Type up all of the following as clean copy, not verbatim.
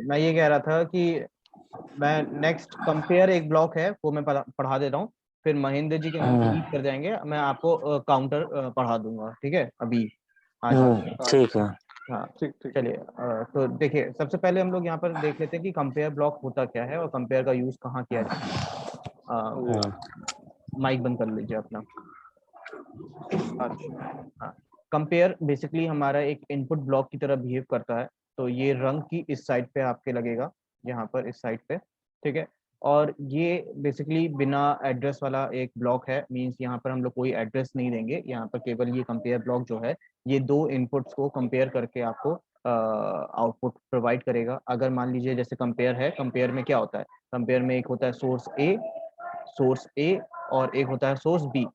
मैं ये कह रहा था कि मैं नेक्स्ट कंपेयर एक ब्लॉक है वो मैं पढ़ा दे रहा हूँ, फिर महेंद्र जी के नाम से लीड कर जाएंगे, मैं आपको काउंटर पढ़ा दूंगा, ठीक है अभी आज। ठीक है। हाँ ठीक ठीक। चलिए, तो देखिए सबसे पहले हम लोग यहाँ पर देख लेते हैं कि कंपेयर ब्लॉक होता क्या है और कंपेयर का यूज कहाँ किया जाए। माइक बंद कर लीजिए अपना। अच्छा हाँ, कंपेयर बेसिकली हमारा एक इनपुट ब्लॉक की तरह बिहेव करता है। तो ये रंग की इस साइड पे आपके लगेगा, यहाँ पर इस साइड पे, ठीक है। और ये बेसिकली बिना एड्रेस वाला एक ब्लॉक है, मींस यहाँ पर हम लोग कोई एड्रेस नहीं देंगे, यहाँ पर केवल ये कंपेयर ब्लॉक जो है ये दो इनपुट्स को कंपेयर करके आपको आउटपुट प्रोवाइड करेगा। अगर मान लीजिए जैसे कंपेयर है, कंपेयर में क्या होता है, कंपेयर में एक होता है सोर्स ए और एक होता है सोर्स बी।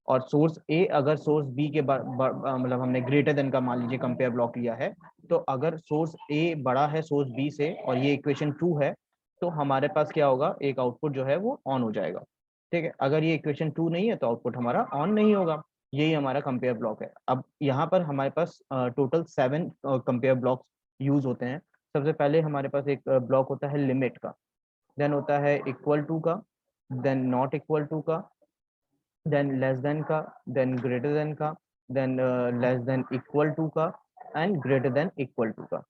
और सोर्स ए अगर सोर्स बी के मतलब हमने ग्रेटर देन का मान लीजिए कंपेयर ब्लॉक लिया है, तो अगर सोर्स ए बड़ा है सोर्स बी से और ये इक्वेशन 2 है, तो हमारे पास क्या होगा, एक आउटपुट जो है वो ऑन हो जाएगा, ठीक है। अगर ये इक्वेशन 2 नहीं है तो आउटपुट हमारा ऑन नहीं होगा। यही हमारा कंपेयर ब्लॉक है। अब यहाँ पर हमारे पास टोटल 7 कंपेयर ब्लॉक्स यूज होते हैं। सबसे पहले हमारे पास एक ब्लॉक होता है लिमिट का, देन होता है इक्वल टू का, देन नॉट इक्वल टू का, देन लेस देन का, देन ग्रेटर देन का, then less than equal to का, and greater than equal to का।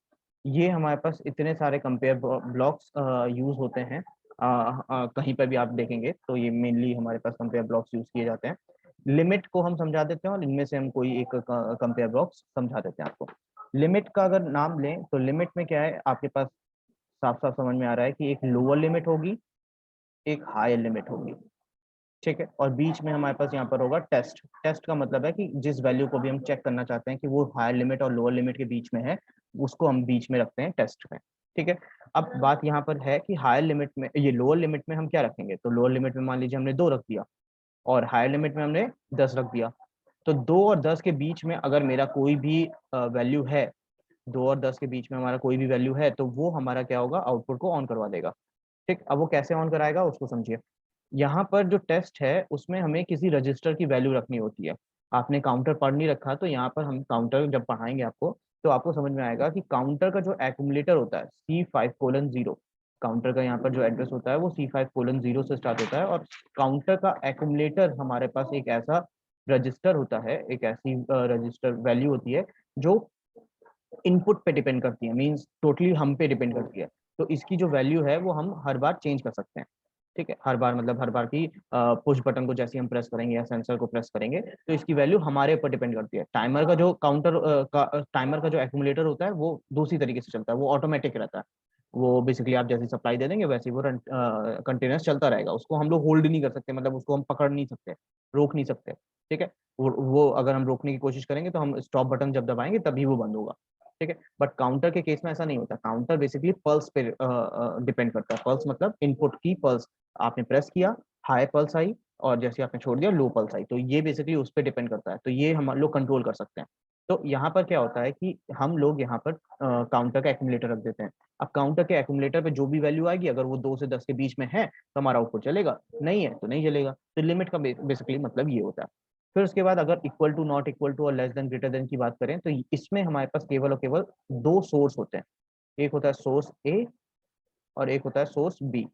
ये हमारे पास इतने सारे कंपेयर ब्लॉक्स यूज होते हैं। कहीं पर भी आप देखेंगे तो ये मेनली हमारे पास कंपेयर ब्लॉक्स यूज किए जाते हैं। लिमिट को हम समझा देते हैं और इनमें से हम कोई एक कंपेयर ब्लॉक्स समझा देते हैं आपको। लिमिट का अगर नाम लें तो लिमिट में क्या है, आपके पास साफ साफ समझ में आ रहा है कि एक लोअर लिमिट होगी, एक हायर लिमिट होगी, ठीक है। और बीच में हमारे पास यहाँ पर होगा टेस्ट। टेस्ट का मतलब है कि जिस वैल्यू को भी हम चेक करना चाहते हैं कि वो हायर लिमिट और लोअर लिमिट के बीच में है, उसको हम बीच में रखते हैं टेस्ट में, ठीक है। अब बात यहाँ पर है कि हायर लिमिट में, ये लोअर लिमिट में हम क्या रखेंगे, तो लोअर लिमिट में मान लीजिए हमने 2 रख दिया और हायर लिमिट में हमने 10 रख दिया। तो 2 और 10 के बीच में अगर मेरा कोई भी वैल्यू है, 2 और 10 के बीच में हमारा कोई भी वैल्यू है, तो वो हमारा क्या होगा, आउटपुट को ऑन करवा देगा, ठीक। अब वो कैसे ऑन कराएगा उसको समझिए। यहाँ पर जो टेस्ट है उसमें हमें किसी रजिस्टर की वैल्यू रखनी होती है। आपने काउंटर पढ़ नहीं रखा, तो यहाँ पर हम काउंटर जब पढ़ाएंगे आपको तो आपको समझ में आएगा कि काउंटर का जो एक्यूमुलेटर होता है C5:0, काउंटर का यहाँ पर जो एड्रेस होता है वो C5:0 से स्टार्ट होता है। और काउंटर का एक्यूमुलेटर हमारे पास एक ऐसा रजिस्टर होता है, एक ऐसी रजिस्टर वैल्यू होती है जो इनपुट पे डिपेंड करती है, मींस टोटली हम पे डिपेंड करती है। तो इसकी जो वैल्यू है वो हम हर बार चेंज कर सकते हैं, ठीक है। हर बार मतलब हर बार की पुश बटन को जैसे हम प्रेस करेंगे या सेंसर को प्रेस करेंगे तो इसकी वैल्यू हमारे ऊपर डिपेंड करती है। टाइमर का जो टाइमर का जो एक्यूमुलेटर होता है वो दूसरी तरीके से चलता है, वो ऑटोमेटिक रहता है। वो बेसिकली आप जैसी सप्लाई दे देंगे वैसे ही वो कंटिन्यूस चलता रहेगा, उसको हम लोग होल्ड नहीं कर सकते, मतलब उसको हम पकड़ नहीं सकते, रोक नहीं सकते, ठीक है। वो अगर हम रोकने की कोशिश करेंगे तो हम स्टॉप बटन जब दबाएंगे तभी वो बंद होगा, ठीक है। बट काउंटर के केस में ऐसा नहीं होता। काउंटर बेसिकली पल्स पे डिपेंड करता है। पल्स मतलब इनपुट की पल्स, आपने प्रेस किया, हाई पल्स आई, और जैसे आपने छोड़ दिया लो पल्स आई, तो ये बेसिकली उस पर डिपेंड करता है। तो ये हम लोग कंट्रोल कर सकते हैं। तो यहाँ पर क्या होता है कि हम लोग यहाँ पर काउंटर का एक्यूमुलेटर रख देते हैं। अब काउंटर के एक्यूमुलेटर पे जो भी वैल्यू आएगी, अगर वो 2 से 10 के बीच में है तो हमारा आउटपुट चलेगा, नहीं है तो नहीं चलेगा। तो लिमिट का बेसिकली मतलब ये होता है। फिर उसके बाद अगर equal to, not equal to और लेस देन, ग्रेटर देन की बात करें तो इसमें हमारे पास केवल और केवल 2 सोर्स होते हैं। एक होता है सोर्स ए और एक होता है सोर्स बी।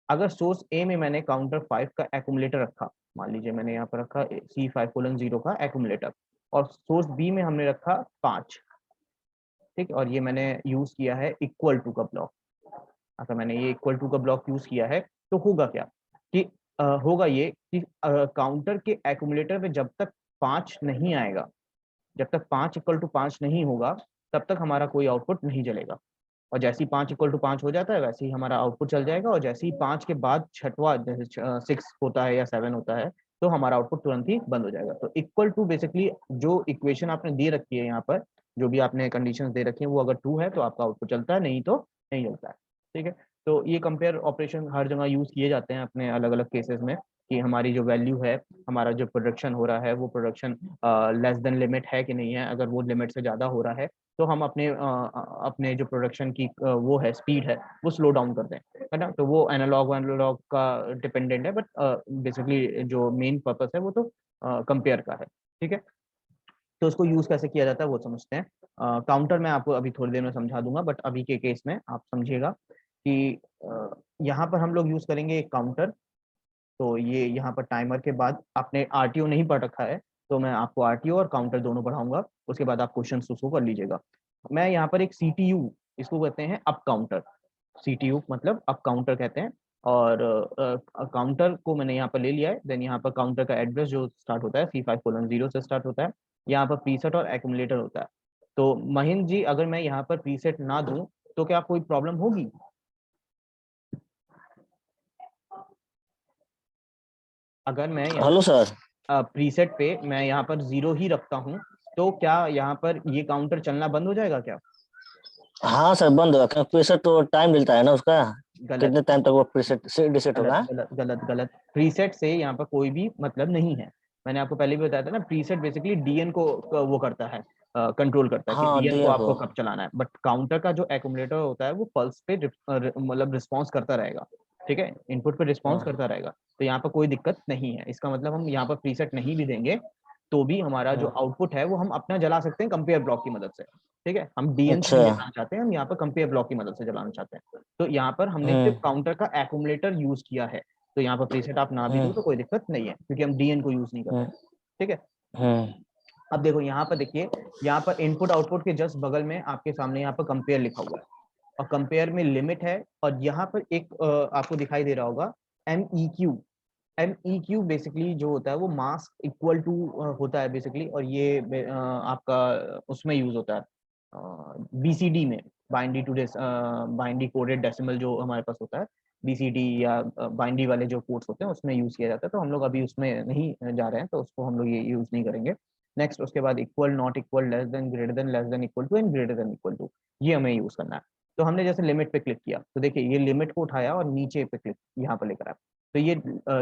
अगर सोर्स ए में मैंने काउंटर 5 का एक्यूमुलेटर रखा, मान लीजिए मैंने यहाँ पर रखा C5:0 का एक्यूमुलेटर, और सोर्स बी में हमने रखा 5, ठीक। और ये मैंने यूज किया है इक्वल टू का ब्लॉक। अगर मैंने ये इक्वल टू का ब्लॉक यूज किया है तो होगा क्या कि होगा ये कि काउंटर के एक्यूमुलेटर में जब तक 5 नहीं आएगा, जब तक 5 इक्वल टू 5 नहीं होगा, तब तक हमारा कोई आउटपुट नहीं चलेगा। और जैसे ही 5 इक्वल टू 5 हो जाता है वैसे ही हमारा आउटपुट चल जाएगा। और जैसे ही 5 के बाद छठवा, जैसे 6 होता है या 7 होता है, तो हमारा आउटपुट तुरंत ही बंद हो जाएगा। तो इक्वल टू बेसिकली जो इक्वेशन आपने दे रखी है यहाँ पर, जो भी आपने कंडीशंस दे रखी है, वो अगर 2 है तो आपका आउटपुट चलता है, नहीं तो नहीं चलता है, ठीक है। तो ये कंपेयर ऑपरेशन हर जगह यूज किए जाते हैं अपने अलग अलग केसेस में, कि हमारी जो वैल्यू है, हमारा जो प्रोडक्शन हो रहा है वो प्रोडक्शन लेस देन लिमिट है कि नहीं है। अगर वो लिमिट से ज़्यादा हो रहा है तो हम अपने जो प्रोडक्शन की वो है स्पीड है वो स्लो डाउन कर दें, है ना। तो वो एनालॉग एनालॉग का डिपेंडेंट है, बट बेसिकली जो मेन पर्पस है वो तो कंपेयर का है, ठीक है। तो उसको यूज कैसे किया जाता है वो समझते हैं। काउंटर मैं आपको अभी थोड़ी देर में समझा दूंगा, बट अभी के केस में आप समझिएगा कि यहाँ पर हम लोग यूज करेंगे एक काउंटर। तो ये यहाँ पर टाइमर के बाद आपने आरटीओ नहीं पढ़ रखा है, तो मैं आपको आरटीओ और काउंटर दोनों पढ़ाऊंगा, उसके बाद आप क्वेश्चन उसको कर लीजिएगा। मैं यहाँ पर एक सीटीयू, इसको कहते हैं अप काउंटर, सीटीयू मतलब अप काउंटर कहते हैं। और काउंटर को मैंने यहाँ पर ले लिया है। देन यहाँ पर काउंटर का एड्रेस जो स्टार्ट होता है C5:0 से स्टार्ट होता है। यहाँ पर प्रीसेट और एक्यूमुलेटर होता है। तो महीन जी, अगर मैं यहाँ पर प्रीसेट ना दूं तो क्या कोई प्रॉब्लम होगी? अगर मैं यहाँ हेलो सर। प्रीसेट पे मैं यहाँ पर 0 ही रखता हूँ, तो क्या यहाँ पर ये काउंटर चलना बंद हो जाएगा क्या? हाँ सर, बंद होगा क्योंकि प्रीसेट तो टाइम मिलता है ना उसका, गलत, कितने टाइम तक वो प्रीसेट से डिसेट गलत, होगा। गलत, गलत, गलत। प्रीसेट से यहाँ पर कोई भी मतलब नहीं है। मैंने आपको पहले भी बताया था ना, प्रीसेट बेसिकली डीएन को वो करता है, कंट्रोल करता है कि हाँ डीएन को दिया को। आपको कब चलाना है। बट काउंटर का जो एक्यूमुलेटर होता है वो पल्स पे मतलब रिस्पॉन्स करता रहेगा। ठीक है, इनपुट पे रिस्पॉन्स हाँ। करता रहेगा। तो यहाँ पर कोई दिक्कत नहीं है। इसका मतलब हम यहाँ पर प्रीसेट नहीं भी देंगे तो भी हमारा जो हाँ। आउटपुट है वो हम अपना जला सकते हैं कंपेयर ब्लॉक की मदद से। ठीक है, हम डीएन से अच्छा। नहीं जलाना चाहते हैं, हम यहाँ पर कंपेयर ब्लॉक की मदद से जलाना चाहते हैं। तो यहाँ पर हमने सिर्फ हम्म। काउंटर का एक्यूमुलेटर यूज किया है। तो यहाँ पर प्रीसेट आप ना भी दो हम्म। तो कोई दिक्कत नहीं है, क्योंकि हम डीएन को यूज नहीं कर रहे हम्म। हैं। ठीक है, हम्म। अब देखो यहाँ पर देखिए, यहाँ पर इनपुट आउटपुट के जस्ट बगल में आपके सामने यहाँ पर कंपेयर लिखा हुआ है, और कंपेयर में लिमिट है। और यहाँ पर एक आपको दिखाई दे रहा होगा MEQ। MEQ बेसिकली जो होता है वो मास इक्वल टू होता है बेसिकली, और ये आपका उसमें यूज होता है BCD में, binary to binary coded decimal जो हमारे पास होता है, BCD या बाइनरी वाले जो कोड्स होते हैं उसमें यूज किया जाता है। तो हम लोग अभी उसमें नहीं जा रहे हैं, तो उसको हम लोग ये यूज नहीं करेंगे। नेक्स्ट, उसके बाद equal, not equal, less than, greater than, less than equal to and greater than equal to, ये हमें यूज करना है। तो हमने जैसे लिमिट पे क्लिक किया तो देखिए ये लिमिट को उठाया और नीचे पे क्लिक यहाँ पर लेकर आया। तो ये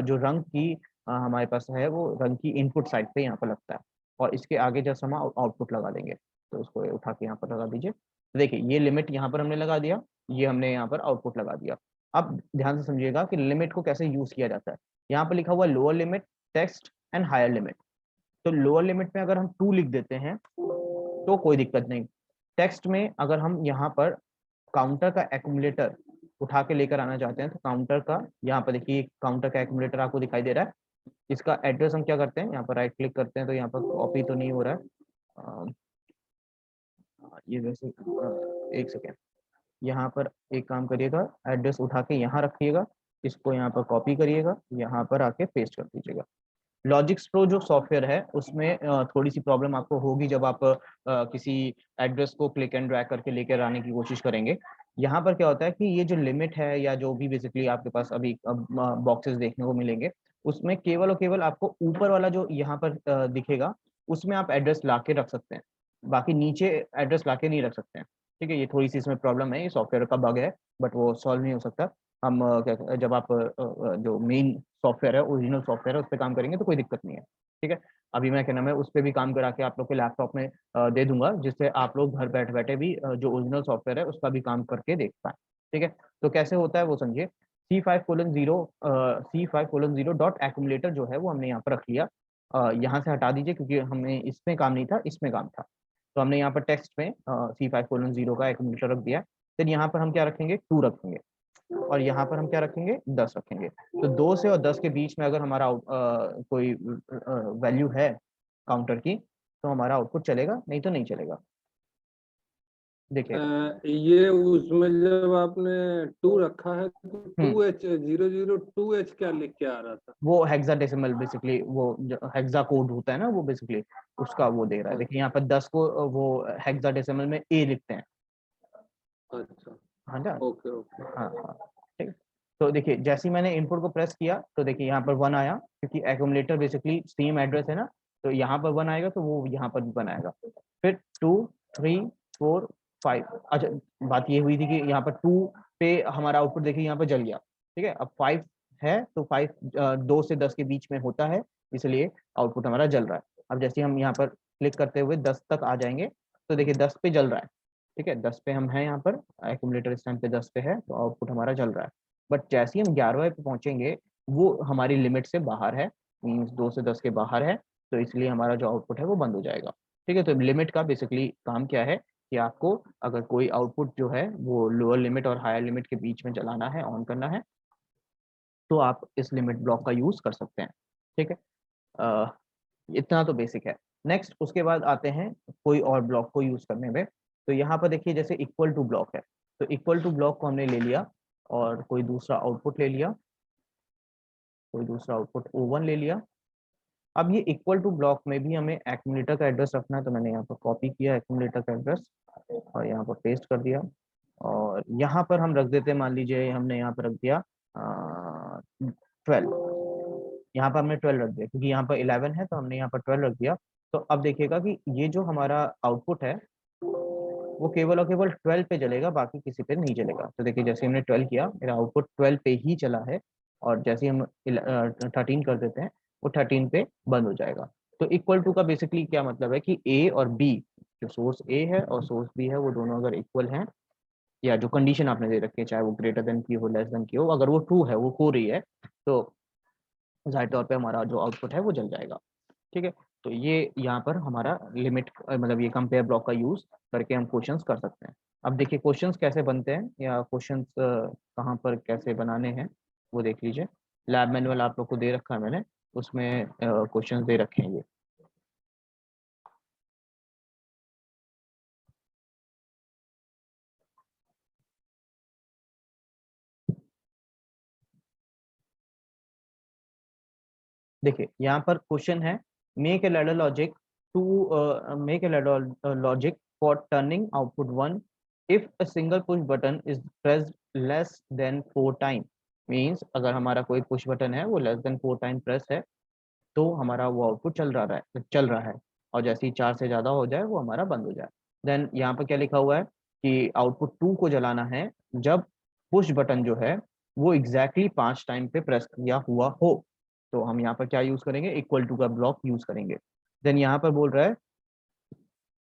जो रंग की हमारे पास है वो रंग की इनपुट साइड पे यहाँ पर लगता है, और इसके आगे जस्ट हम आउटपुट लगा देंगे। तो उसको उठा के यहाँ पर लगा दीजिए। तो देखिए ये लिमिट यहाँ पर हमने लगा दिया, ये हमने यहाँ पर आउटपुट लगा दिया। अब ध्यान से समझिएगा कि लिमिट को कैसे यूज किया जाता है। यहाँ पर लिखा हुआ lower limit, text and higher limit. तो लोअर लिमिट में अगर हम 2 लिख देते हैं तो कोई दिक्कत नहीं। टेक्स्ट में अगर हम यहाँ पर काउंटर का एक्यूमुलेटर उठा के लेकर आना चाहते हैं, तो काउंटर का यहाँ पर देखिए काउंटर का एक्यूमुलेटर आपको दिखाई दे रहा है। इसका एड्रेस हम क्या करते हैं, यहाँ पर राइट क्लिक करते हैं, तो यहाँ पर कॉपी तो नहीं हो रहा है। ये वैसे एक सेकेंड, यहाँ पर एक काम करिएगा, एड्रेस उठा के यहाँ रखिएगा, इसको यहाँ पर कॉपी करिएगा, यहाँ पर आके पेस्ट कर दीजिएगा। लॉजिक्स प्रो जो सॉफ्टवेयर है उसमें थोड़ी सी प्रॉब्लम आपको होगी जब आप किसी एड्रेस को क्लिक एंड ड्रैग करके लेकर आने की कोशिश करेंगे। यहाँ पर क्या होता है कि ये जो लिमिट है या जो भी बेसिकली आपके पास अभी बॉक्सेस देखने को मिलेंगे, उसमें केवल और केवल आपको ऊपर वाला जो यहाँ पर दिखेगा उसमें आप एड्रेस ला के रख सकते हैं, बाकी नीचे एड्रेस ला के नहीं रख सकते हैं। ठीक है, ये थोड़ी सी इसमें प्रॉब्लम है, ये सॉफ्टवेयर का बग है, बट वो सॉल्व नहीं हो सकता। हम जब आप जो मेन सॉफ्टवेयर है, ओरिजिनल सॉफ्टवेयर है, उस पर काम करेंगे तो कोई दिक्कत नहीं है। ठीक है, अभी मैं क्या नाम है उस पर भी काम करा के आप लोग के लैपटॉप में दे दूंगा, जिससे आप लोग घर बैठे बैठे भी जो ओरिजिनल सॉफ्टवेयर है उसका भी काम करके देख पाए। ठीक है, तो कैसे होता है वो समझिए। C5:0 डॉट एक्यूमुलेटर जो है वो हमने यहाँ पर रख लिया। यहाँ से हटा दीजिए क्योंकि हमें इसमें काम नहीं था, इसमें काम था। तो हमने यहाँ पर टेक्स्ट में C5:0 का एक्यूमुलेटर रख दिया। फिर यहाँ पर हम क्या रखेंगे, 2 रखेंगे, और यहाँ पर हम क्या रखेंगे, 10 रखेंगे। तो 2 से और 10 के बीच में अगर हमारा कोई वैल्यू है काउंटर की, तो हमारा आउटपुट चलेगा, नहीं तो नहीं चलेगा। देखिएगा। ये उसमें जब आपने 2 रखा है तो हम्म 2H 002H क्या लिख के आ रहा था? वो हेक्साडेसिमल बेसिकली, वो हेक्सा कोड होता है ना वो बेसिकली, उसका वो दे रहा है। देखिए यहाँ पर 10 को वो हेक्साडेसिमल में A लिखते हैं। अच्छा, हाँ ना, ओके ओके। हाँ हाँ, ठीक है। तो देखिए जैसे ही मैंने इनपुट को प्रेस किया तो देखिए यहाँ पर 1 आया, क्योंकि एक्यूमुलेटर बेसिकली सेम एड्रेस है ना, तो यहाँ पर 1 आएगा तो वो यहाँ पर भी 1 आएगा। फिर 2, 3, 4, 5। अच्छा, बात ये हुई थी कि यहाँ पर 2 पे हमारा आउटपुट देखिए यहाँ पर जल गया। ठीक है, अब 5 है तो 5 2 से 10 के बीच में होता है, इसलिए आउटपुट हमारा जल रहा है। अब जैसे हम यहाँ पर क्लिक करते हुए 10 तक आ जाएंगे तो देखिए 10 पे जल रहा है। ठीक है, 10 पे हम हैं, यहाँ पर एक्यूमुलेटर इस टाइम पे 10 पे है, तो आउटपुट हमारा चल रहा है। बट जैसे ही हम 11वें पे पहुंचेंगे वो हमारी लिमिट से बाहर है, मीन्स 2 से 10 के बाहर है, तो इसलिए हमारा जो आउटपुट है वो बंद हो जाएगा। ठीक है। तो लिमिट का बेसिकली काम क्या है कि आपको अगर कोई आउटपुट जो है वो लोअर लिमिट और हायर लिमिट के बीच में चलाना है, ऑन करना है, तो आप इस लिमिट ब्लॉक का यूज कर सकते हैं। ठीक है, इतना तो बेसिक है। नेक्स्ट उसके बाद आते हैं कोई और ब्लॉक को यूज करने में। तो यहाँ पर देखिए जैसे इक्वल टू ब्लॉक है, तो इक्वल टू ब्लॉक को हमने ले लिया और कोई दूसरा आउटपुट ले लिया, कोई दूसरा आउटपुट O1 ले लिया। अब ये इक्वल टू ब्लॉक में भी हमें एक्यूमुलेटर का एड्रेस रखना है, तो मैंने यहाँ पर कॉपी किया एक्यूमुलेटर का एड्रेस और यहाँ पर पेस्ट कर दिया। और यहाँ पर हम रख देते हैं, मान लीजिए हमने यहाँ पर रख दिया 12, यहाँ पर हमने 12 रख दिया क्योंकि यहाँ पर 11 है, तो हमने यहाँ पर 12 रख दिया। तो अब देखिएगा कि ये जो हमारा आउटपुट है वो केवल और केवल 12 पे चलेगा, बाकी किसी पे नहीं चलेगा। तो देखिए जैसे हमने 12 किया, मेरा आउटपुट 12 पे ही चला है, और जैसे हम 13 कर देते हैं वो 13 पे बंद हो जाएगा। तो इक्वल टू का बेसिकली क्या मतलब है कि ए और बी, जो सोर्स ए है और सोर्स बी है, वो दोनों अगर इक्वल हैं, या जो कंडीशन आपने दे रखी है चाहे वो ग्रेटर देन की हो, लेस देन की हो, अगर वो ट्रू है, वो हो रही है, तो जाहिर तौर पे हमारा जो आउटपुट है वो जल जाएगा। ठीक है, तो ये यहाँ पर हमारा लिमिट मतलब ये कंपेयर ब्लॉक का यूज करके हम क्वेश्चंस कर सकते हैं। अब देखिए क्वेश्चंस कैसे बनते हैं या क्वेश्चंस कहाँ पर कैसे बनाने हैं वो देख लीजिए। लैब मैनुअल आप लोग को दे रखा है मैंने, उसमें क्वेश्चंस दे रखे हैं ये। देखिए यहाँ पर क्वेश्चन है, make a ladder logic to make a ladder logic for turning output 1 if a single push button is pressed less than 4 time. Means अगर हमारा कोई पुश बटन है वो लेस देन 4 टाइम प्रेस है, तो हमारा वो आउटपुट चल रहा है, और जैसे ही 4 से ज्यादा हो जाए वो हमारा बंद हो जाए। देन यहाँ पर क्या लिखा हुआ है कि आउटपुट 2 को जलाना है जब पुश बटन जो है वो एग्जैक्टली 5 टाइम पे प्रेस किया हुआ हो। तो हम यहाँ पर क्या यूज करेंगे, इक्वल टू का ब्लॉक यूज करेंगे। देन यहाँ पर बोल रहा है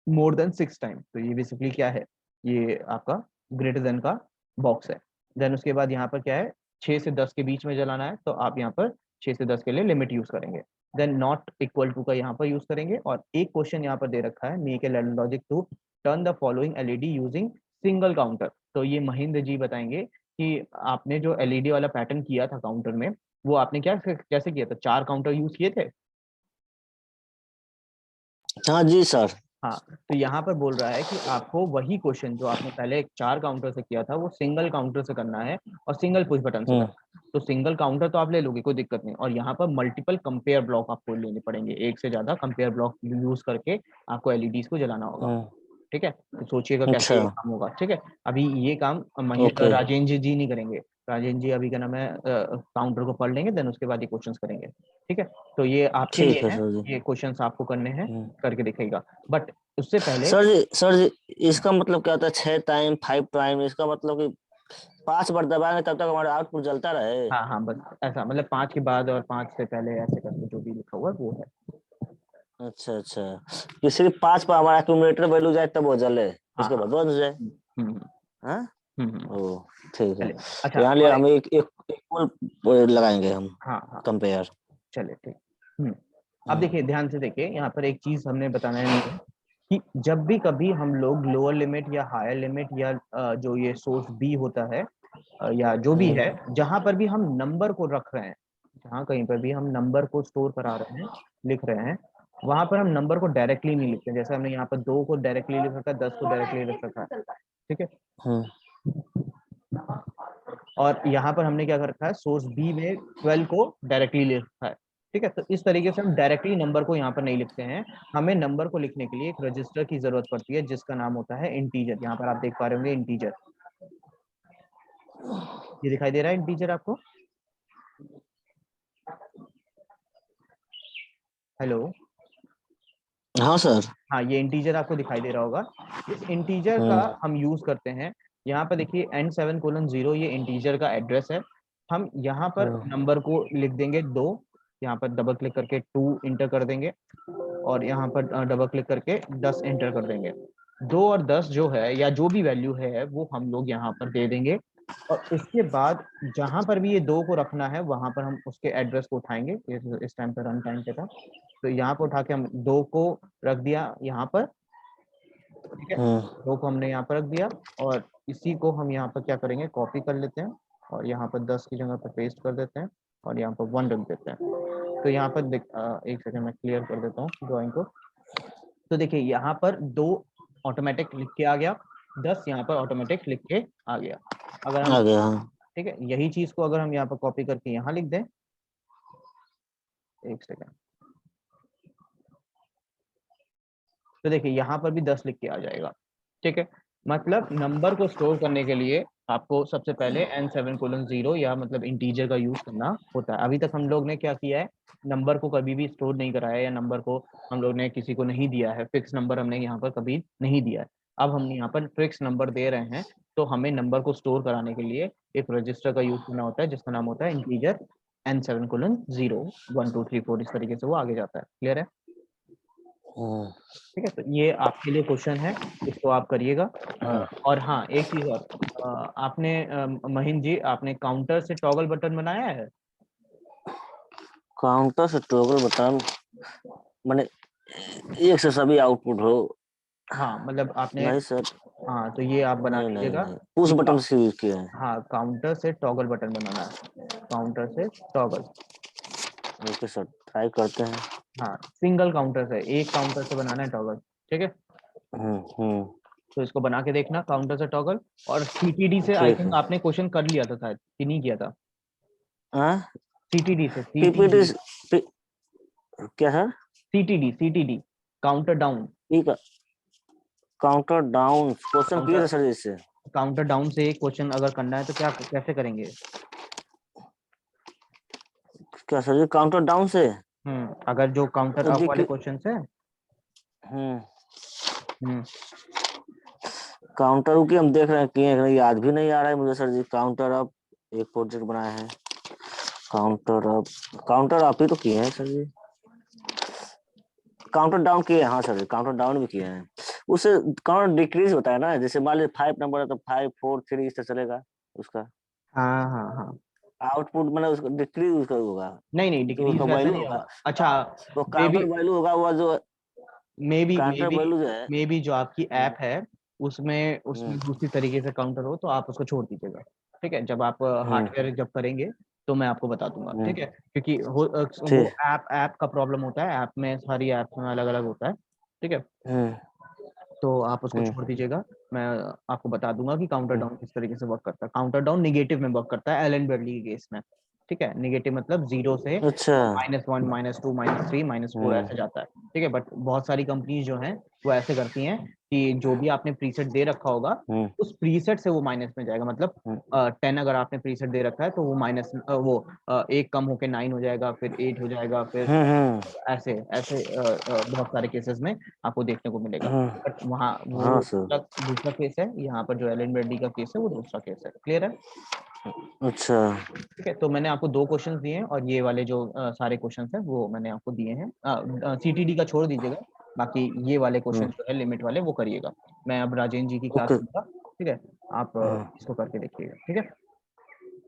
मोर देन 6 टाइम, तो ये बेसिकली क्या है, ये आपका ग्रेटर देन का बॉक्स है। देन उसके बाद यहाँ पर क्या है, 6 से 10 के बीच में जलाना है, तो आप यहाँ पर 6 से 10 के लिए लिमिट यूज करेंगे। देन नॉट इक्वल टू का यहाँ पर यूज करेंगे। और एक क्वेश्चन यहाँ पर दे रखा है, make a logic to turn the following LED using single counter. तो ये महेंद्र जी बताएंगे कि आपने जो एलईडी वाला पैटर्न किया था काउंटर में, वो आपने क्या कैसे किया था, 4 काउंटर यूज किए थे। हाँ जी सर। हाँ, तो यहाँ पर बोल रहा है कि आपको वही क्वेश्चन जो आपने पहले 4 काउंटर से किया था वो सिंगल काउंटर से करना है और सिंगल पुश बटन से करना है। तो सिंगल काउंटर तो आप ले लोगे, कोई दिक्कत नहीं, और यहाँ पर मल्टीपल कंपेयर ब्लॉक आपको लेने पड़ेंगे, एक से ज्यादा कंपेयर ब्लॉक यूज करके आपको एलईडीज को जलाना होगा। ठीक है, तो सोचिएगा कैसे ये अच्छा। काम होगा। ठीक है, अभी ये काम ओके। राजेंद्र जी नहीं करेंगे। राजेंद्र जी अभी क्या नाम है, काउंटर को पढ़ लेंगे, देन उसके बाद ये क्वेश्चंस करेंगे। ठीक है, तो ये आपके ठीक लिए है है, सर जी। ये क्वेश्चंस आपको करने हैं, करके दिखेगा। बट उससे पहले सर जी इसका मतलब क्या होता है 6 टाइम 5 टाइम, इसका मतलब कि 5 बार दबाएंगे तब तक हमारा आउटपुट जलता रहे। हाँ हाँ, बस ऐसा मतलब 5 के बाद और 5 से पहले ऐसे करके जो भी लिखा हुआ है वो है। अच्छा अच्छा, कि सिर्फ 5 पर हमारा एक्यूमुलेटर वैल्यू जाए तब वो जले, हाँ उसके हाँ। बाद बंद हो जाए। हम्म हाँ। हम्म। ओ ठीक है। चलिए, तो अच्छा यहाँ लिए और हम एक इक्वल लगाएंगे हम हाँ हाँ, कंपेयर। चलिए ठीक। अब देखिए ध्यान से देखिए, यहाँ पर एक चीज हमने बताना नहीं है कि जब भी कभी हम लोग लोअर लिमिट या हायर लिमिट या जो ये सोर्स बी होता है या जो भी है, जहां पर भी हम नंबर को रख रहे हैं, जहां कहीं पर भी हम नंबर को स्टोर करा रहे हैं, लिख रहे हैं, वहां पर हम नंबर को डायरेक्टली नहीं लिखते। जैसे हमने यहाँ पर 2 को डायरेक्टली लिख रखा है, 10 को डायरेक्टली लिख रखा है। ठीक है, और यहाँ पर हमने क्या कर रखा है, सोर्स बी में 12 को डायरेक्टली लिखा है। ठीक है, तो इस तरीके से हम डायरेक्टली नंबर को यहाँ पर नहीं लिखते हैं। हमें नंबर को लिखने के लिए एक रजिस्टर की जरूरत पड़ती है जिसका नाम होता है इंटीजर। यहाँ पर आप देख पा रहे होंगे इंटीजर, ये दिखाई दे रहा है इंटीजर आपको। हेलो, हाँ सर। हाँ ये इंटीजर आपको दिखाई दे रहा होगा। इस इंटीजर का हम यूज करते हैं, यहाँ पर देखिए N7:0 ये इंटीजर का एड्रेस है। हम यहाँ पर नंबर को लिख देंगे 2, यहाँ पर डबल क्लिक करके 2 इंटर कर देंगे, और यहाँ पर डबल क्लिक करके 10 एंटर कर देंगे। 2 और 10 जो है या जो भी वैल्यू है वो हम लोग यहाँ पर दे देंगे और इसके बाद जहां पर भी ये 2 को रखना है वहां पर हम उसके एड्रेस को उठाएंगे। इस टाइम पे रन टाइम पे था, तो यहाँ पर उठा के हम 2 को रख दिया यहाँ पर, ठीक है। 2 को हमने यहाँ पर रख दिया, और इसी को हम यहाँ पर क्या करेंगे, कॉपी कर लेते हैं और यहाँ पर 10 की जगह पर पेस्ट कर देते हैं और यहाँ पर 1 रख देते हैं। तो यहाँ पर एक सेकंड मैं क्लियर कर देता हूँ ड्राइंग को। तो देखिए यहाँ पर 2 ऑटोमेटिक लिख के आ गया, 10 यहाँ पर ऑटोमेटिक लिख के आ गया। अगर हम, आ गया। ठीक है, यही चीज को अगर हम यहाँ पर कॉपी करके यहाँ लिख दें, एक सेकंड, तो देखिए यहाँ पर भी 10 लिख के आ जाएगा, ठीक है। मतलब नंबर को स्टोर करने के लिए आपको सबसे पहले n7:0 या मतलब इंटीजर का यूज करना होता है। अभी तक हम लोग ने क्या किया है, नंबर को कभी भी स्टोर नहीं कराया, या नंबर को हम लोग ने किसी को नहीं दिया है, फिक्स नंबर हमने यहाँ पर कभी नहीं दिया है। अब हम यहाँ पर फिक्स नंबर दे रहे हैं, तो हमें नंबर को स्टोर कराने के लिए एक रजिस्टर का यूज करना होता है जिसका नाम होता है इंटीजर n7:0 1 2 3 4, इस तरीके से वो आगे जाता है। क्लियर है? ठीक है, तो ये आपके लिए क्वेश्चन है, इसको आप करिएगा। और हाँ, एक चीज और, आपने महीन जी, आपने काउंटर से टॉगल बटन बनाया है? काउंटर से टॉगल बटन माने एक से सभी आउटपुट हो? हाँ, मतलब आपने, नहीं सर, हाँ, तो ये आप बना नहीं नहीं लीजिएगा नहीं, पुश कि बटन से यूज किया है। हाँ, काउंटर से टॉगल बटन बनाना है, काउंटर से टॉगल। ओके सर, ट्राई करते हैं। हाँ, सिंगल काउंटर से, एक काउंटर से बनाना है टॉगल, ठीक है। हम्म। तो इसको बना के देखना काउंटर से टॉगल। और सीटीडी से आई ठीक थिंक है। आपने क्वेश्चन कर लिया था शायद, कि नहीं किया था? हाँ, सीटीडी से, पीपीटी सीटीडी, क्या sir? CTD, CTD, counter down. ठीक है, काउंटर डाउन क्वेश्चन किए थे काउंटर सर इससे। काउंटर डाउन से एक क्वेश्चन अगर करना है तो क्या, कैसे करेंगे? क्या सर जी, काउंटर डाउन से? अगर जो काउंटर तो अप जी वाले क्वेश्चन है। हम्म, हम्म काउंटर की हम देख रहे हैं किए हैं, याद भी नहीं आ रहा है मुझे सर जी। काउंटर अप एक प्रोजेक्ट बनाया है, काउंटर अप ही तो किए हैं सर जी। काउंटर डाउन किए हैं, हाँ सर जी, काउंटर डाउन भी किए हैं। उससे काउंटर डिक्रीज होता है ना, जैसे मान लीजिए 5 नंबर है तो 5 4 3 इस तरह चलेगा उसका हाँ हाँ हाँ, आउटपुट, मतलब उसका डिक्रीज उसका होगा, नहीं नहीं, तो उसका डिक्रीज वैसा वैल्यू नहीं होगा। होगा। अच्छा, तो मे बी, काउंटर वैल्यू होगा वो जो may be may counter B value जो है। मे बी जो आपकी ऐप है उसमें हम्म उसमें दूसरी तरीके से काउंटर हो, तो आप उसको छोड़ दीजिएगा, ठीक है। जब आप हम्म हार्डवेयर जब करेंगे तो मैं आपको बता दूंगा, ठीक है। हम्म, क्योंकि वो ठीक। ऐप का प्रॉब्लम होता है, ऐप में सारी ऐप में अलग अलग होता है, ठीक है। हम्म तो आप उसको हम्म छोड़ दीजिएगा, मैं आपको बता दूंगा कि काउंटर हम्म, डाउन किस तरीके से वर्क करता है। काउंटर डाउन निगेटिव में वर्क करता है एलन बर्नली के केस में, ठीक है। निगेटिव मतलब 0 से अच्छा। -1 -2 -3 -4 ऐसे जाता है, ठीक है। बट बहुत सारी कंपनीज जो हैं वो ऐसे करती हैं कि जो भी आपने प्रीसेट दे रखा होगा हम्म उस प्रीसेट से वो माइनस में जाएगा। मतलब हम्म 10 अगर आपने प्रीसेट दे रखा है तो वो माइनस, वो एक कम होके 9 हो जाएगा, फिर 8 हो जाएगा, फिर हम्म ऐसे ऐसे बहुत सारे केसेस में आपको देखने को मिलेगा। बट वहाँ वो हाँ सर। दूसरा केस है, यहाँ पर जो एलन ब्रेडी का केस है वो दूसरा केस है। क्लियर है? अच्छा। ठीक है, तो मैंने आपको 2 क्वेश्चंस दिए हैं, और ये वाले जो सारे क्वेश्चंस हैं वो मैंने आपको दिए हैं। सीटीडी का छोड़ दीजिएगा, बाकी ये वाले क्वेश्चन जो है लिमिट वाले वो करिएगा। मैं अब राजेंद्र जी की क्लास ओके। लूंगा, ठीक है। आप इसको करके देखिएगा, ठीक है।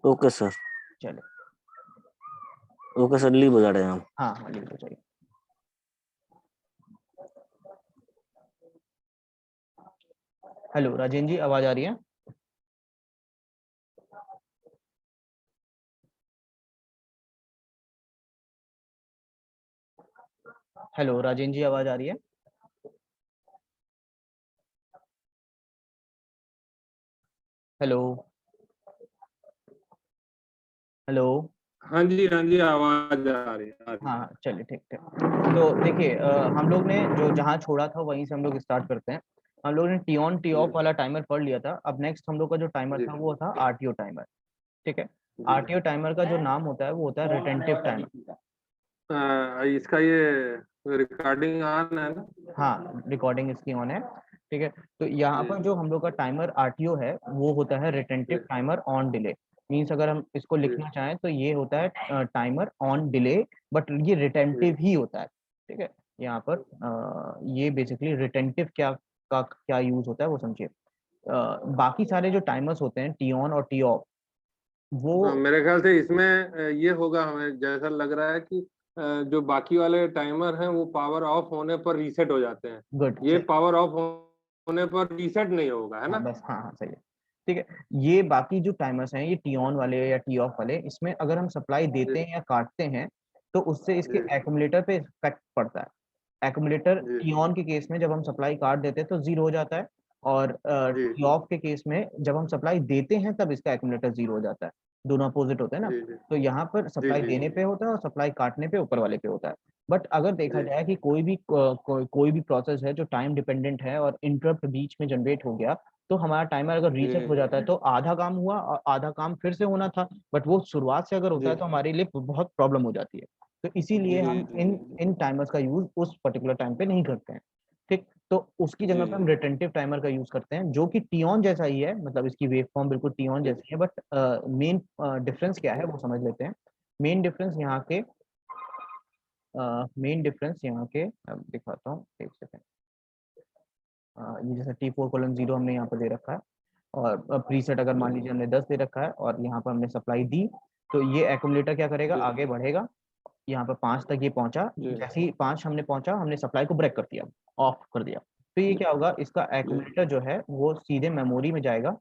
Okay sir. चलो, ओके सर, लीव हो जा रहे हैं हम। हाँ हाँ, लिख दो, चाहिए। हेलो राजेंद्र जी, आवाज आ रही है? हेलो राजेंद्र जी, आवाज आ रही है? Hello, hello. हाँ जी, आवाज आ रही है, आ रही है। हाँ, चलिए, ठीक ठीक। तो देखिए, हम लोग ने जो जहाँ छोड़ा था वहीं से हम लोग स्टार्ट करते हैं। हम लोग ने टी ऑन टी ऑफ जी वाला टाइमर पढ़ लिया था। अब नेक्स्ट हम लोग का जो टाइमर जी था वो था आरटीओ टाइमर, ठीक है। जी। आरटीओ टाइमर का जो नाम होता है वो होता है रिटेंटिव टाइमर। इसका ये रिकॉर्डिंग ऑन है ना? हाँ, रिकॉर्डिंग इसकी ऑन है, ठीक है। तो यहाँ जी पर जो हम लोग का टाइमर आरटीओ है वो होता है जी retentive timer on delay. Means अगर हम इसको जी लिखना चाहें तो ये होता है टाइमर ऑन डिले, बट ये जी रिटेंटिव ही होता है, ठीक है। यहाँ पर ये बेसिकली रिटेंटिव क्या यूज होता है वो समझिए। बाकी सारे जो टाइमर्स होते हैं टी ऑन और टी ऑफ वो मेरे ख्याल से इसमें ये होगा, हमें जैसा लग रहा है कि जो बाकी वाले टाइमर हैं वो पावर ऑफ होने पर रीसेट हो जाते हैं, गुड। ये पावर ऑफ होने पर रीसेट नहीं होगा, है हाँ ना? बस, हाँ हाँ सही है। ठीक है, ये बाकी जो टाइमर्स हैं ये टी ऑन वाले या टी ऑफ वाले, इसमें अगर हम सप्लाई देते जी हैं या काटते हैं तो उससे इसके जी एक्यूमुलेटर पे इफेक्ट पड़ता है। एक्यूमुलेटर जी टी ऑन के केस में जब हम सप्लाई काट देते हैं तो जीरो हो जाता है, और जी टी ऑफ के केस में जब हम सप्लाई देते हैं तब इसका एक्यूमुलेटर जीरो हो जाता है। दोनों अपोजिट होते हैं ना। जी जी तो यहाँ पर जी सप्लाई जी देने जी पे होता है और सप्लाई काटने पे ऊपर वाले पे होता है। बट अगर देखा जी जाए कि कोई भी प्रोसेस है जो टाइम डिपेंडेंट है और इंटरप्ट बीच में जनरेट हो गया, तो हमारा टाइमर अगर रीसेट हो जाता है तो आधा काम हुआ और आधा काम फिर से होना था, बट वो शुरुआत से अगर होता जी है तो हमारे लिए बहुत प्रॉब्लम हो जाती है। तो इसीलिए जी हम जी इन इन टाइमर्स का यूज उस पर्टिकुलर टाइम पे नहीं करते हैं। ठीक, तो उसकी जी जगह पे हम रिटेंटिव टाइमर का यूज करते हैं जो कि टी ऑन जैसा ही है, मतलब इसकी वेव फॉर्म बिल्कुल टी ऑन जी जैसी है, बट मेन डिफरेंस क्या है वो समझ लेते हैं। मेन डिफरेंस यहाँ के मेन डिफरेंस यहाँ के अब दिखाता हूँ, एक सेकेंड। ये जैसे T4:0 हमने यहाँ पर दे रखा है, और प्रीसेट अगर मान लीजिए हमने 10 दे रखा है और यहाँ पर हमने सप्लाई दी, तो ये एक्यूमुलेटर क्या करेगा, जी आगे बढ़ेगा। यहाँ पर 5 तक ये पहुंचा, जी जैसे ही 5 हमने पहुंचा हमने सप्लाई को ब्रेक कर दिया, ऑफ कर दिया। तो ये जी क्या होगा, इसका जी एक्यूमुलेटर जो है वो सीधे मेमोरी में जाएगा।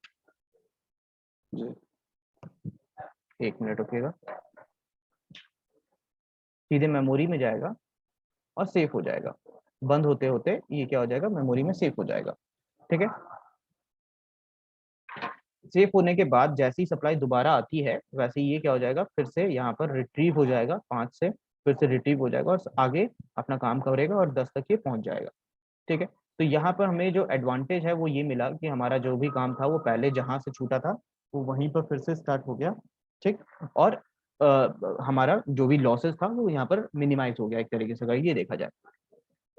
जी 1 मिनट रुकिएगा। सीधे मेमोरी में जाएगा और सेफ हो जाएगा। बंद होते होते ये क्या हो जाएगा, मेमोरी में सेफ हो जाएगा। ठीक है, सेफ होने के बाद जैसे ही सप्लाई दोबारा आती है वैसे ही ये क्या हो जाएगा, फिर से यहाँ पर रिट्रीव हो जाएगा, 5 से फिर से रिट्रीव हो जाएगा और आगे अपना काम करेगा और 10 तक ये पहुंच जाएगा। ठीक है, तो यहाँ पर हमें जो एडवांटेज है वो ये मिला कि हमारा जो भी काम था वो पहले जहां से छूटा था वो वहीं पर फिर से स्टार्ट हो गया। ठीक, और हमारा जो भी लॉसेस था वो यहाँ पर मिनिमाइज हो गया एक तरीके से, अगर ये देखा जाए।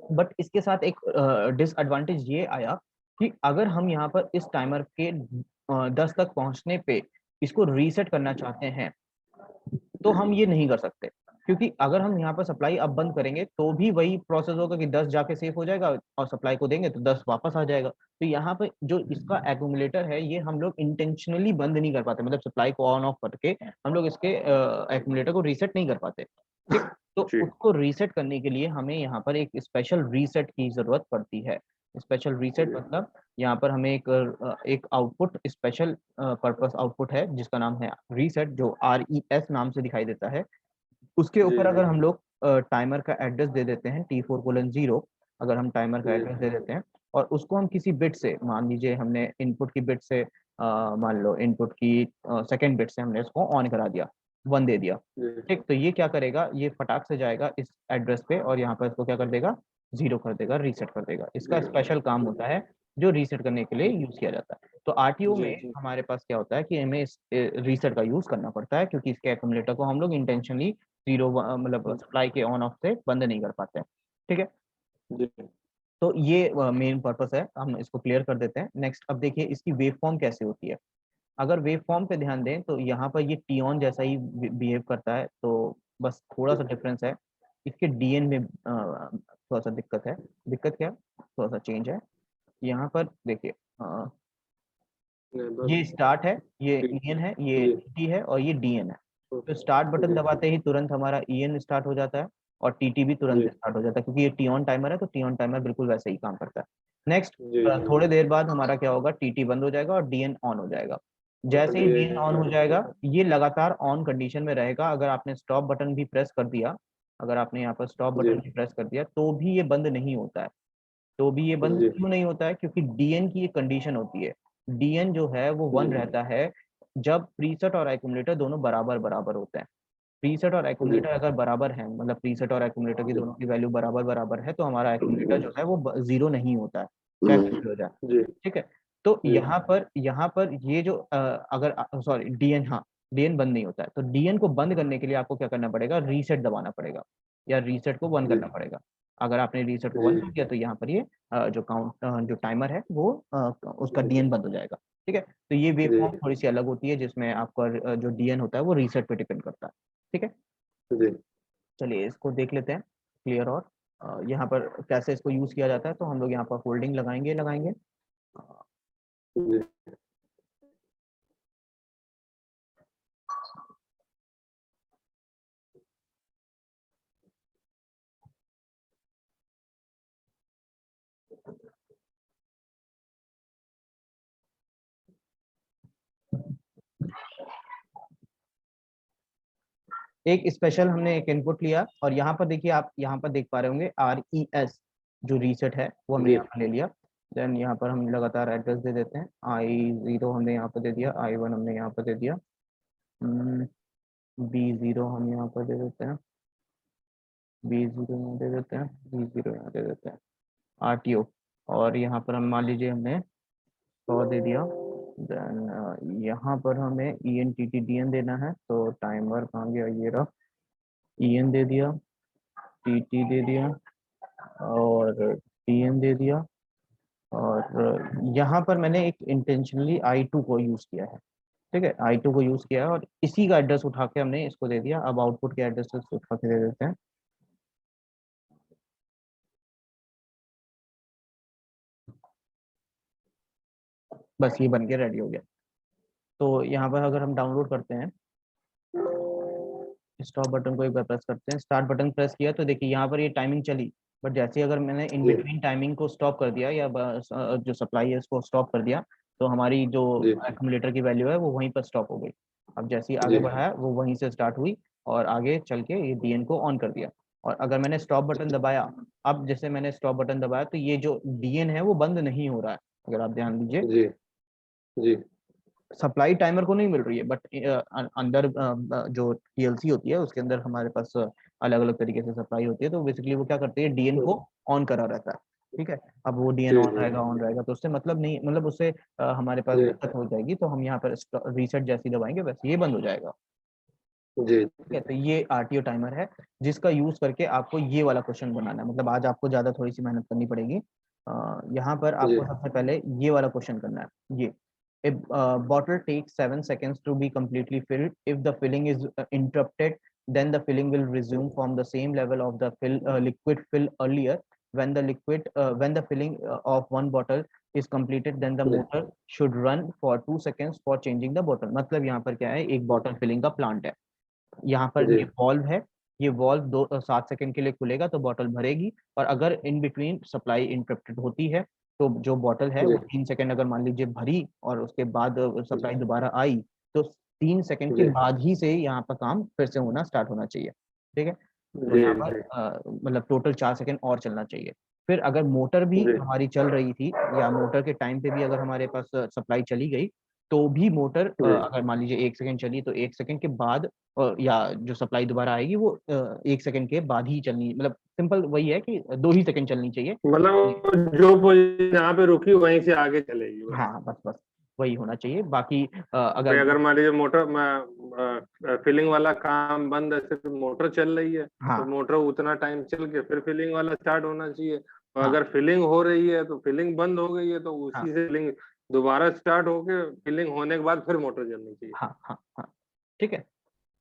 बट इसके साथ एक डिसएडवांटेज ये आया कि अगर हम यहाँ पर इस टाइमर के 10 तक पहुंचने पे इसको रीसेट करना चाहते हैं तो हम ये नहीं कर सकते, क्योंकि अगर हम यहाँ पर सप्लाई अब बंद करेंगे तो भी वही प्रोसेस होगा कि 10 जाके सेफ हो जाएगा और सप्लाई को देंगे तो 10 वापस आ जाएगा। तो यहाँ पर जो इसका एक्यूमुलेटर है ये हम लोग इंटेंशनली बंद नहीं कर पाते, मतलब सप्लाई को ऑन ऑफ करके हम लोग इसके एक्यूमुलेटर को रीसेट नहीं कर पाते। ठीक, तो जी उसको रीसेट करने के लिए हमें यहाँ पर एक स्पेशल रीसेट की जरूरत पड़ती है। स्पेशल रीसेट जी मतलब यहाँ पर हमें एक आउटपुट, स्पेशल पर्पस आउटपुट है जिसका नाम है रीसेट, जो RES नाम से दिखाई देता है। उसके जी ऊपर जी अगर हम लोग टाइमर का एड्रेस दे देते हैं T4:0, अगर हम टाइमर का एड्रेस दे देते हैं और उसको हम किसी बिट से, मान लीजिए हमने इनपुट की बिट से मान लो इनपुट की सेकंड बिट से हमने इसको ऑन करा दिया, 1 दे दिया। जी ठीक, तो ये क्या करेगा, ये फटाक से जाएगा इस एड्रेस पे और यहाँ पर इसको क्या कर देगा, 0 कर देगा, रीसेट कर देगा। इसका स्पेशल काम होता है जो रीसेट करने के लिए यूज किया जाता है। तो RTO जी में जी हमारे पास क्या होता है कि हमें इस रीसेट का यूज करना पड़ता है, क्योंकि इसके एक्यूमुलेटर को हम लोग इंटेंशनली जीरो मतलब सप्लाई के ऑन ऑफ से बंद नहीं कर पाते हैं। ठीक है, जी तो ये मेन पर्पस है, हम इसको क्लियर कर देते हैं। नेक्स्ट, अब देखिए इसकी वेव फॉर्म कैसे होती है। अगर वेव फॉर्म पे ध्यान दें तो यहाँ पर ये टी ऑन जैसा ही बिहेव करता है, तो बस थोड़ा सा डिफरेंस है। इसके DN में थोड़ा सा दिक्कत है। दिक्कत क्या है, थोड़ा सा चेंज है। यहाँ पर देखिए नहीं, बस ये स्टार्ट है, ये ठीक। EN है, ये जी TT है और ये DN है। तो स्टार्ट बटन जी दबाते ही तुरंत हमारा EN स्टार्ट हो जाता है और TT भी तुरंत जी स्टार्ट हो जाता है, क्योंकि ये टी ऑन टाइमर है तो टी ऑन टाइमर बिल्कुल वैसे ही काम करता है। नेक्स्ट, जी थोड़ी देर बाद हमारा क्या होगा, TT बंद हो जाएगा और DN ऑन हो जाएगा। जैसे ही DN ऑन हो जाएगा ये लगातार ऑन कंडीशन में रहेगा। अगर आपने स्टॉप बटन भी प्रेस कर दिया, अगर आपने यहाँ पर स्टॉप जी बटन भी प्रेस कर दिया तो भी ये बंद नहीं होता है। तो भी ये बंद जी क्यों नहीं होता है, क्योंकि DN की एक कंडीशन होती है। DN जो है वो 1 जी रहता है जब प्रीसेट और एक्यूमुलेटर दोनों बराबर बराबर होते हैं। प्रीसेट और जी एक्यूमुलेटर अगर बराबर है, मतलब प्रीसेट और एक्यूमुलेटर की दोनों की वैल्यू बराबर बराबर है, तो हमारा एक्यूमुलेटर जो है वो 0 नहीं होता है, चाहे कुछ भी हो जाए। जी ठीक है, तो जी यहाँ पर ये जो अगर सॉरी DN, हाँ DN बंद नहीं होता है, तो DN को बंद करने के लिए आपको क्या करना पड़ेगा, रीसेट दबाना पड़ेगा या रीसेट को बंद जी करना पड़ेगा। अगर आपने रीसेट को बंद जी कर दिया तो यहाँ पर ये जो टाइमर है वो उसका DN बंद हो जाएगा। ठीक है, तो ये वेव जी फॉर्म थोड़ी सी अलग होती है जिसमें आपका जो DN होता है वो रीसेट पे डिपेंड करता है। ठीक है, जी चलिए इसको देख लेते हैं क्लियर। और यहाँ पर कैसे इसको यूज किया जाता है, तो हम लोग यहाँ पर होल्डिंग लगाएंगे लगाएंगे। जी एक स्पेशल हमने एक इनपुट लिया और यहाँ पर देखिए, आप यहाँ पर देख पा रहे होंगे RES जो रीसेट है वो हमने जी यहाँ पर ले लिया। देन यहाँ पर हम लगातार एड्रेस दे देते हैं। I0 हमने यहाँ पर दे दिया, I1 हमने यहाँ पर दे दिया, B0 हम यहाँ पर दे देते हैं, B0 यहाँ दे देते हैं, B0 यहाँ दे देते हैं, RTO। और यहाँ पर हम मान लीजिए हमने 100 दे दिया। देन यहाँ पर हमें ENTTDN देना है, तो टाइमर कहाँ गया, ये रहा, EN दे दिया, TT दे दिया और TN दे दिया। और यहाँ पर मैंने एक इंटेंशनली I2 को यूज किया है, ठीक है, I2 को यूज किया है और इसी का एड्रेस उठा के हमने इसको दे दिया। अब आउटपुट के एड्रेस उठा के दे देते हैं। बस ये बन के रेडी हो गया। तो यहाँ पर अगर हम डाउनलोड करते हैं, स्टॉप बटन को एक बार प्रेस करते हैं, स्टार्ट बटन प्रेस किया तो देखिए यहाँ पर ये टाइमिंग चली, बट जैसे अगर मैंने इन जी बिटवीन टाइमिंग को स्टॉप कर दिया या जो सप्लाई है उसको स्टॉप कर दिया, तो हमारी जो जी एक्यूमुलेटर की वैल्यू है वो वहीं पर स्टॉप हो गई। अब जैसे ही आगे जी बढ़ाया वो वहीं से स्टार्ट हुई और आगे चल के ये DN को ऑन कर दिया। और अगर मैंने स्टॉप बटन दबाया, अब जैसे मैंने स्टॉप बटन दबाया तो ये जो DN है वो बंद नहीं हो रहा है। अगर आप ध्यान दीजिए, जी जी सप्लाई टाइमर को नहीं मिल रही है, बट अंदर जो PLC होती है उसके अंदर हमारे पास अलग अलग तरीके से सप्लाई होती है, तो बेसिकली वो क्या करती है, DN को ऑन करा रहता है। ठीक है, अब वो DN जी ऑन रहेगा तो उससे मतलब नहीं, मतलब उससे हमारे पास जी दिक्कत हो जाएगी, तो हम यहाँ पर रीसेट जैसे ही दबाएंगे वैसे ये बंद हो जाएगा। जी ठीक है, तो ये RTO टाइमर है जिसका यूज करके आपको ये वाला क्वेश्चन बनाना है। मतलब आज आपको ज्यादा थोड़ी सी मेहनत करनी पड़ेगी। यहाँ पर जी आपको सबसे पहले ये वाला क्वेश्चन करना है। ये if bottle takes 7 seconds to be completely filled, if the filling is interrupted, then the filling will resume from the same level of the liquid fill earlier. When the filling of one bottle is completed, then the ji motor should run for 2 seconds for changing the bottle. मतलब यहाँ पर क्या है, एक bottle filling का plant है, यहाँ पर जी ये वॉल्व है, ये वॉल्व 7 सेकंड के लिए खुलेगा तो बॉटल भरेगी, और अगर इन बिटवीन सप्लाई इंटरप्टेड होती है तो जो बॉटल है वो जी 3 सेकंड अगर मान लीजिए भरी और उसके बाद जी सप्लाई दोबारा आई, तो 3 सेकंड के जी बाद ही से यहाँ पर काम फिर से होना स्टार्ट होना चाहिए। ठीक है, तो जी यहाँ पर जी मतलब टोटल 4 सेकंड और चलना चाहिए। फिर अगर मोटर भी जी हमारी चल रही थी या मोटर के टाइम पे भी अगर हमारे पास सप्लाई चली गई, तो भी मोटर जी अगर मान लीजिए 1 सेकंड चली तो 1 सेकंड के बाद या जो सप्लाई दोबारा आएगी वो 1 सेकंड के बाद ही चलनी, मतलब सिंपल वही है कि 2 ही सेकंड चलनी चाहिए। मतलब जो पोजीशन यहाँ पे रुकी वहीं से आगे चलेगी बस। हाँ, बस बस वही होना चाहिए। बाकी भाई अगर अगर मान लीजिए फिलिंग वाला काम बंद है, सिर्फ मोटर चल रही है, हाँ तो मोटर उतना टाइम चल के फिर फिलिंग वाला स्टार्ट होना चाहिए। और हाँ अगर फिलिंग हो रही है तो फिलिंग बंद हो गई है तो हाँ उसी से फिलिंग दोबारा स्टार्ट होके फिलिंग होने के बाद फिर मोटर चलनी चाहिए। हाँ हाँ हाँ, ठीक है।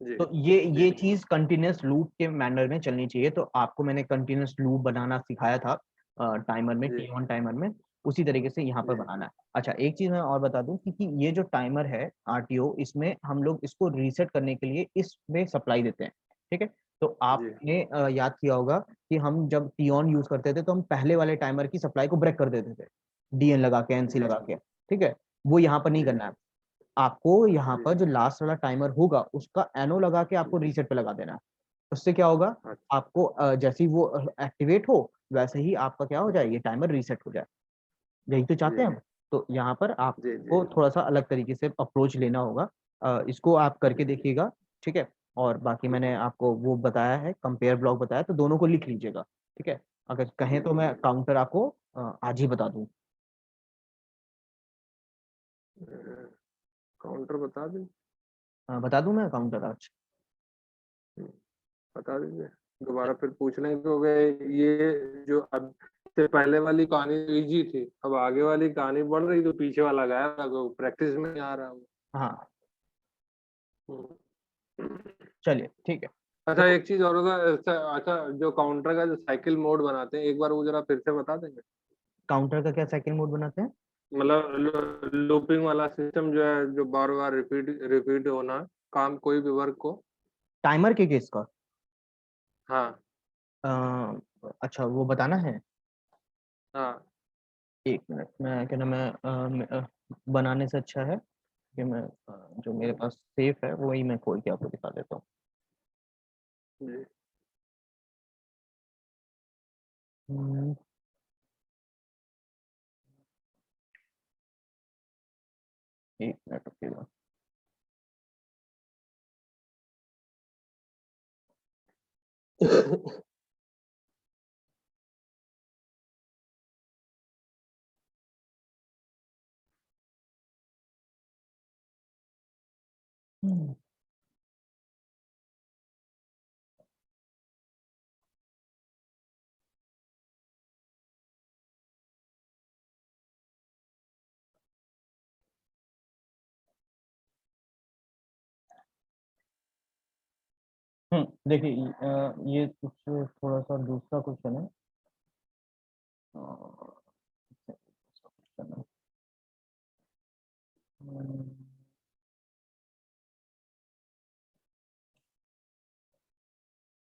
जी तो ये जी चीज कंटिन्यूअस लूप के मैनर में चलनी चाहिए, तो आपको मैंने कंटिन्यूअस लूप बनाना सिखाया था टाइमर में, जी T1 टाइमर में, उसी तरीके से यहाँ पर जी बनाना है। अच्छा, एक चीज मैं और बता दूं कि ये जो टाइमर है RTO, इसमें हम लोग इसको रीसेट करने के लिए इसमें सप्लाई देते हैं। ठीक है, तो जी आपने याद किया होगा कि हम जब T-on यूज करते थे तो हम पहले वाले टाइमर की सप्लाई को ब्रेक कर देते थे, DN लगा के, NC जी लगा के। ठीक है, वो यहाँ पर नहीं जी करना है। आपको यहाँ जी पर जो लास्ट वाला टाइमर होगा उसका NO लगा के आपको रीसेट पे लगा देना है। उससे क्या होगा, अच्छा आपको जैसे ही वो एक्टिवेट हो वैसे ही आपका क्या हो जाए, ये टाइमर रीसेट हो जाए। यही तो चाहते जी हैं हम। तो यहाँ पर जी जी आपको थोड़ा सा अलग तरीके से अप्रोच लेना होगा। इसको आप करके देखिएगा। ठीक है, और बाकी मैंने आपको वो बताया है, कंपेयर ब्लॉक बताया, तो दोनों को लिख लीजिएगा। ठीक है, अगर कहें तो मैं काउंटर आपको आज ही बता दूं। काउंटर बता दें। बता दूं मैं काउंटर आज। बता दीजिए, दोबारा फिर पूछने को गए। ये जो अब से पहले वाली कहानी इजी थी, अब आगे वाली कहानी बढ़ रही तो पीछे वाला गायब, तो प्रैक्टिस में नहीं आ रहा वो। हाँ, हम्म। चलिए ठीक है। अच्छा तो एक चीज और होगा, अच्छा जो काउंटर का जो साइकिल मोड बनाते हैं, एक बार वो जरा फिर से बता देंगे। काउंटर का क्या साइकिल मोड बनाते हैं? मतलब लूपिंग वाला सिस्टम जो है, जो बार बार रिपीट होना, काम कोई भी वर्क को। टाइमर के केस का हाँ अच्छा वो बताना है। हाँ। एक मिनट, मैं क्या नाम है बनाने से अच्छा है कि मैं जो मेरे पास सेफ है वही मैं खोल के आपको दिखा देता हूँ। जी हम्म, एक मिनट रुकिएगा। हम्म, देखिए ये कुछ थोड़ा सा दूसरा क्वेश्चन है।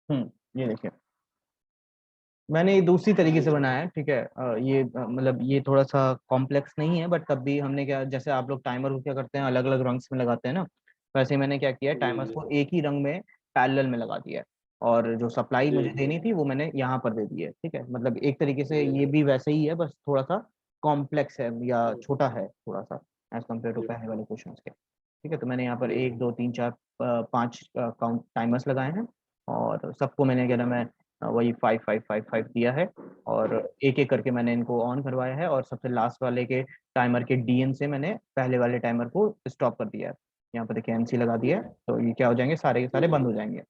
हम्म, ये देखिए मैंने ये दूसरी तरीके से बनाया है, ठीक है। ये मतलब ये थोड़ा सा कॉम्प्लेक्स नहीं है, बट तब भी हमने क्या, जैसे आप लोग टाइमर को क्या करते हैं अलग अलग रंग्स में लगाते हैं ना, वैसे ही मैंने क्या किया है, जी टाइमर्स जी को एक ही रंग में पैरेलल में लगा दिया है। और जो सप्लाई जी मुझे देनी थी वो मैंने यहाँ पर दे दी है, ठीक है। मतलब एक तरीके से जी ये भी वैसे ही है, बस थोड़ा सा कॉम्प्लेक्स है या जी छोटा है थोड़ा सा एज कम्पेयर टू जी पहले वाले क्वेश्चन के, ठीक है। तो मैंने यहाँ पर जी 1 2 3 4 5 काउंट टाइमर्स लगाए हैं, और सबको मैंने क्या नाम है वही 5 5 5 5 दिया है। और एक एक करके मैंने इनको ऑन करवाया है, और सबसे लास्ट वाले के टाइमर के डीएन से मैंने पहले वाले टाइमर को स्टॉप कर दिया है। यहाँ पर देखिए एमसी लगा दिया है, तो ये क्या हो जाएंगे, सारे के सारे बंद हो जाएंगे।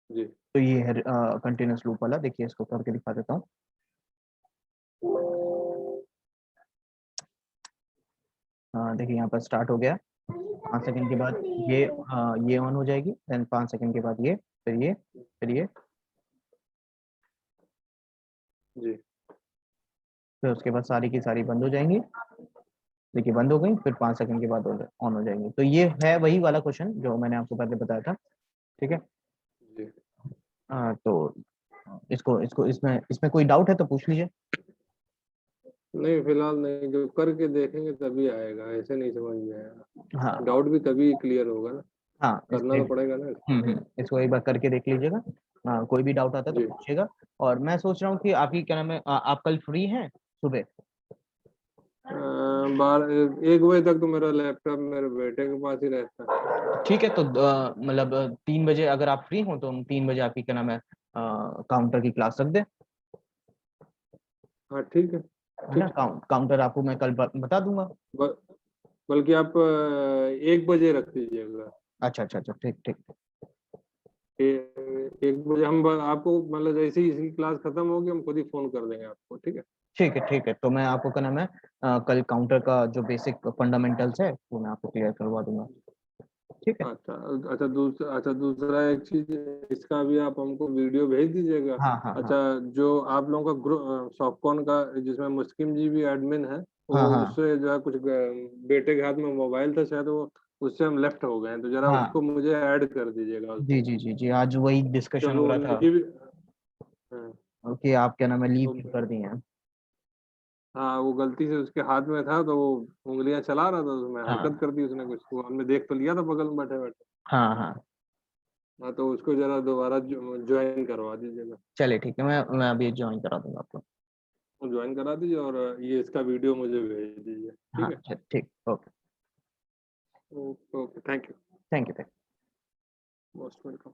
जी तो ये है कंटिन्यूस लूप वाला। देखिए इसको करके दिखा देता हूँ। देखिए यहाँ पर स्टार्ट हो गया। 5 सेकंड के बाद ये ऑन हो जाएगी, देन 5 सेकंड के बाद ये, फिर ये जी फिर उसके बाद सारी की सारी बंद हो जाएंगी। देखिए बंद हो गई, फिर 5 सेकंड के बाद ऑन हो जाएंगी। तो ये है वही वाला क्वेश्चन जो मैंने आपको पहले बताया था, ठीक है। जी। तो इसको इसको इसमें इसमें कोई डाउट है तो पूछ लीजिए। नहीं फिलहाल नहीं, जो करके देखेंगे तभी आएगा, ऐसे नहीं समझ में आएगा। हाँ डाउट भी तभी क्लियर होगा ना, हाँ करना तो पड़ेगा ना। इसको एक बार करके देख लीजिएगा। कोई भी डाउट आता है तो जी पूछिएगा। और मैं सोच रहा हूँ कि आपकी क्या नाम है आप कल फ्री हैं सुबह? 1 बजे तक तो मेरा लैपटॉप मेरे बेटे के पास ही रहता है। ठीक है, तो मतलब 3 बजे अगर आप फ्री हो तो हम 3 बजे आपकी क्या नाम है काउंटर की क्लास रख दें, हाँ ठीक है। है ना। ठीक। काउंटर आपको मैं कल बता दूंगा। ब- बल्कि आप 1 बजे रख दीजिएगा। अच्छा अच्छा अच्छा, ठीक ठीक। 1 बजे हम आपको मतलब जैसे ही इसकी क्लास खत्म होगी हम खुद ही फोन कर देंगे आपको, ठीक है। ठीक है ठीक है, तो मैं आपको क्या नाम है कल काउंटर का जो बेसिक फंडामेंटल्स है वो मैं आपको क्लियर करवा दूंगा, ठीक है। अच्छा अच्छा दूसरा एक चीज, इसका भी आप हमको वीडियो भेज दीजिएगा। हाँ हाँ हाँ अच्छा, जो आप लोगों का ग्रुप सॉफ्टकॉन का, जिसमें मुस्किन जी भी एडमिन है, हाँ वो हाँ उससे जो है कुछ बेटे के हाथ में मोबाइल था शायद, वो उससे हम लेफ्ट हो गए हैं, तो जरा हाँ। उसको मुझे ऐड कर दीजिएगा जी उसमें। जी जी जी, आज वही डिस्कशन क्योंकि हो वो रहा था नहीं भी। हाँ कि आप क्या नाम है लीव क्यों तो- कर दिए हैं। हाँ, वो गलती से उसके हाथ में था, तो वो उंगलियां चला रहा था, उसमें हरकत हाँ कर दी उसने कुछ, वो हमने देख तो लिया था बगल में बैठे बैठे। हाँ हाँ, हाँ, तो उसको जरा दोबारा ज्वाइन करवा दीजिएगा। चलिए ठीक है, मैं अभी ज्वाइन करा दूंगा आपको। ज्वाइन करा दीजिए, और ये इसका वीडियो मुझे भेज दीजिए, ठीक हाँ है। ठीक, okay. Okay okay, thank you. Thank you. Most welcome.